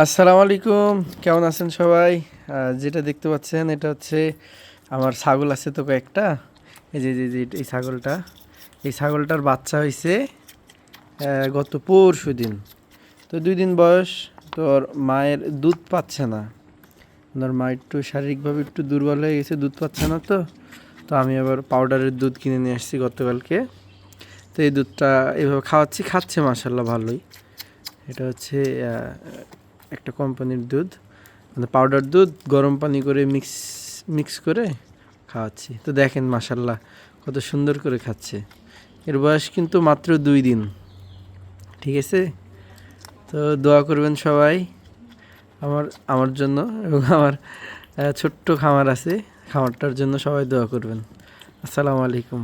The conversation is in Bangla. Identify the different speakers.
Speaker 1: আসসালামু আলাইকুম, কেমন আছেন সবাই? যেটা দেখতে পাচ্ছেন এটা হচ্ছে আমার ছাগল আছে তো কয়েকটা। এই যে এই ছাগলটার বাচ্চা হয়েছে গত পরশু দিন। তো 2 দিন বয়স। তোর মায়ের দুধ পাচ্ছে না, ওনার মা একটু শারীরিকভাবে একটু দুর্বল হয়ে গেছে, দুধ পাচ্ছে না। তো তো আমি আবার পাউডারের দুধ কিনে নিয়ে আসছি গতকালকে। তো এই দুধটা এভাবে খাচ্ছে মাশাল্লাহ ভালোই। এটা হচ্ছে একটা কোম্পানির দুধ, মানে পাউডার দুধ গরম পানি করে মিক্স করে খাওয়াচ্ছি। তো দেখেন মাশাল্লাহ কত সুন্দর করে খাচ্ছে। এর বয়স কিন্তু মাত্র 2 দিন। ঠিক আছে, তো দোয়া করবেন সবাই আমার আমার জন্য, এবং আমার ছোট্ট খামার আছে, খামারটার জন্য সবাই দোয়া করবেন। আসসালামু আলাইকুম।